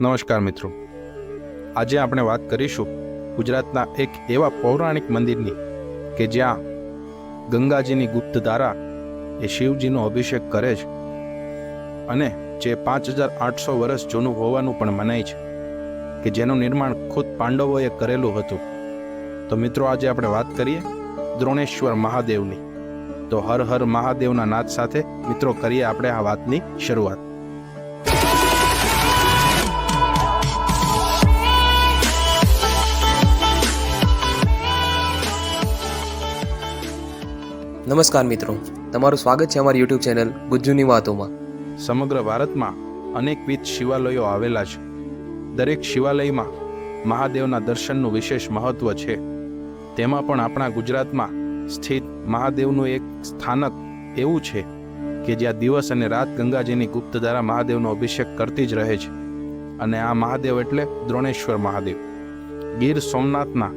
નમસ્કાર મિત્રો, આજે આપણે વાત કરીશું ગુજરાતના એક એવા પૌરાણિક મંદિરની કે જ્યાં ગંગાજીની ગુપ્ત ધારા એ શિવજીનો અભિષેક કરે છે અને જે 5800 વર્ષ જૂનું હોવાનું પણ મનાય છે, કે જેનું નિર્માણ ખુદ પાંડવોએ કરેલું હતું. તો મિત્રો, આજે આપણે વાત કરીએ દ્રોણેશ્વર મહાદેવની. તો હર હર મહાદેવના નાદ સાથે મિત્રો કરીએ આપણે આ વાતની શરૂઆત. નમસ્કાર મિત્રો, તમારું સ્વાગત છે અમારી યુટ્યુબ ચેનલ ગુજ્જુની વાતોમાં. સમગ્ર ભારતમાં અનેકવિધ શિવાલયો આવેલા છે. દરેક શિવાલયમાં મહાદેવના દર્શનનું વિશેષ મહત્વ છે. તેમાં પણ આપણા ગુજરાતમાં સ્થિત મહાદેવનું એક સ્થાનક એવું છે કે જ્યાં દિવસ અને રાત ગંગાજીની ગુપ્તધારા મહાદેવનો અભિષેક કરતી જ રહે છે. અને આ મહાદેવ એટલે દ્રોણેશ્વર મહાદેવ. ગીર સોમનાથના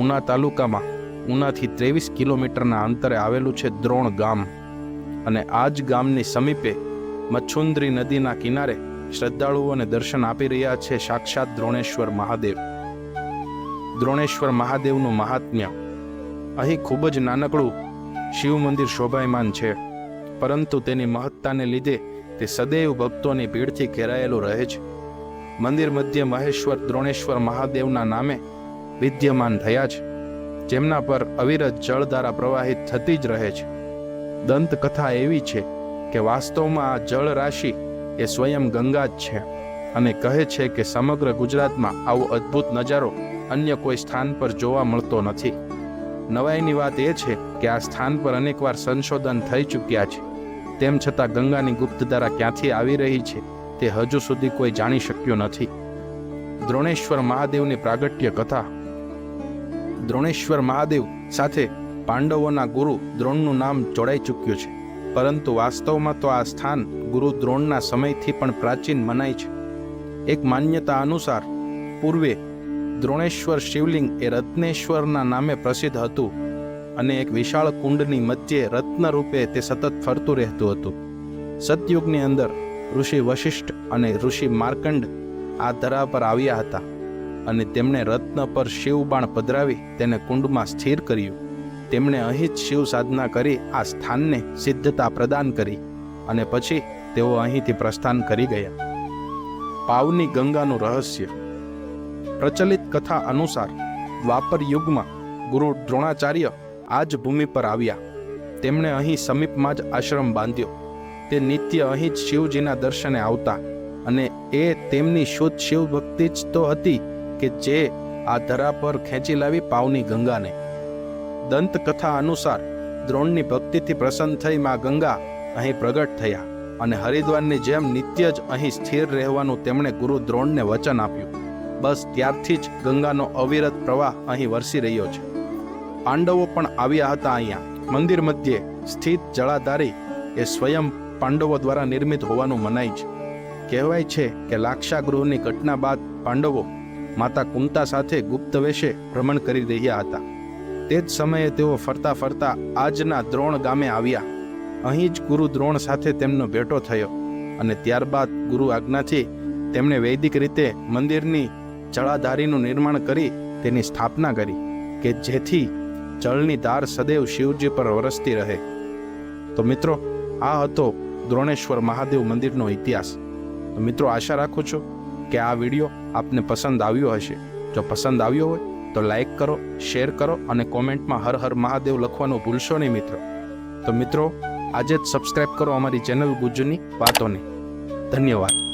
ઉના તાલુકામાં ઉનાથી 23 કિલોમીટરના અંતરે આવેલું છે દ્રોણ ગામ. અને આ જ ગામની સમીપે મચ્છુન્દ્રી નદીના કિનારે શ્રદ્ધાળુઓને દર્શન આપી રહ્યા છે સાક્ષાત દ્રોણેશ્વર મહાદેવ. દ્રોણેશ્વર મહાદેવનું મહાત્મ્ય. અહીં ખૂબ જ નાનકડું શિવ મંદિર શોભાયમાન છે, પરંતુ તેની મહત્તાને લીધે તે સદૈવ ભક્તોની ભીડથી ઘેરાયેલું રહે છે. મંદિર મધ્ય મહેશ્વર દ્રોણેશ્વર મહાદેવના નામે વિદ્યમાન થયા છે, જેમના પર અવિરત જળધારા પ્રવાહિત થતી જ રહે છે. દંતકથા એવી છે કે વાસ્તવમાં આ જળ રાશિ એ સ્વયં ગંગા જ છે અને કહે છે કે સમગ્ર ગુજરાતમાં આવો અદ્ભુત નજારો અન્ય કોઈ સ્થાન પર જોવા મળતો નથી. નવાઈની વાત એ છે કે આ સ્થાન પર અનેકવાર સંશોધન થઈ ચૂક્યા છે, તેમ છતાં ગંગાની ગુપ્તધારા ક્યાંથી આવી રહી છે તે હજુ સુધી કોઈ જાણી શક્યું નથી. દ્રોણેશ્વર મહાદેવની પ્રાગટ્ય કથા. દ્રોણેશ્વર મહાદેવ સાથે પાંડવોના ગુરુ દ્રોણનું નામ જોડાઈ ચૂક્યું છે, પરંતુ વાસ્તવમાં તો આ સ્થાન ગુરુ દ્રોણના સમયથી પણ પ્રાચીન મનાય છે. એક માન્યતા અનુસાર પૂર્વે દ્રોણેશ્વર શિવલિંગ એ રત્નેશ્વરના નામે પ્રસિદ્ધ હતું અને એક વિશાળ કુંડની મધ્યે રત્ન રૂપે તે સતત ફરતું રહેતું હતું. સતયુગની અંદર ઋષિ વશિષ્ઠ અને ઋષિ માર્કંડ આ ધરા પર આવ્યા હતા અને તેમણે રત્ન પર શિવબાણ પધરાવી તેને કુંડમાં સ્થિર કર્યું. તેમણે અહીં જ શિવ સાધના કરી આ સ્થાનને સિદ્ધતા પ્રદાન કરી અને પછી તેઓ અહીંથી પ્રસ્થાન કરી ગયા. પાવની ગંગાનું રહસ્ય. પ્રચલિત કથા અનુસાર દ્વાપર યુગમાં ગુરુ દ્રોણાચાર્ય આ જ ભૂમિ પર આવ્યા. તેમણે અહીં સમીપમાં જ આશ્રમ બાંધ્યો. તે નિત્ય અહીં જ શિવજીના દર્શને આવતા અને એ તેમની શુદ્ધ શિવ ભક્તિ જ તો હતી કે જે આ ધરા પર ખેંચી લાવી પાવની ગંગાને. દંતકથા અનુસાર દ્રોણની ભક્તિથી પ્રસન્ન થઈ માં ગંગા અહીં પ્રગટ થયા અને હરિદ્વારની જેમ નિત્ય જ અહીં સ્થિર રહેવાનું તેમણે ગુરુ દ્રોણને વચન આપ્યું. બસ ત્યારથી જ ગંગાનો અવિરત પ્રવાહ અહીં વરસી રહ્યો છે. પાંડવો પણ આવ્યા હતા અહીંયા. મંદિર મધ્યે સ્થિત જળાધારી એ સ્વયં પાંડવો દ્વારા નિર્મિત હોવાનું મનાય છે. કહેવાય છે કે લાક્ષાગૃહની ઘટના બાદ પાંડવો માતા કુંતા સાથે ગુપ્ત વેશે ભ્રમણ કરી રહ્યા હતા. તે જ સમયે તેઓ ફરતા ફરતા આજના દ્રોણ ગામે આવ્યા. અહીં જ ગુરુ દ્રોણ સાથે તેમનો ભેટો થયો અને ત્યારબાદ ગુરુ આજ્ઞાથી તેમણે વૈદિક રીતે મંદિરની જળાધારીનું નિર્માણ કરી તેની સ્થાપના કરી કે જેથી જળની ધાર સદૈવ શિવજી પર વરસતી રહે. તો મિત્રો, આ હતો દ્રોણેશ્વર મહાદેવ મંદિરનો ઇતિહાસ. તો મિત્રો, આશા રાખું છું કે આ વિડીયો આપને પસંદ આવ્યો હશે. જો પસંદ આવ્યો હોય તો લાઈક કરો, શેર કરો અને કોમેન્ટમાં હર હર મહાદેવ લખવાનું ભૂલશો નહીં મિત્રો. તો મિત્રો, આજે જ સબસ્ક્રાઈબ કરો અમારી ચેનલ ગુજ્જુની વાતોને. ધન્યવાદ.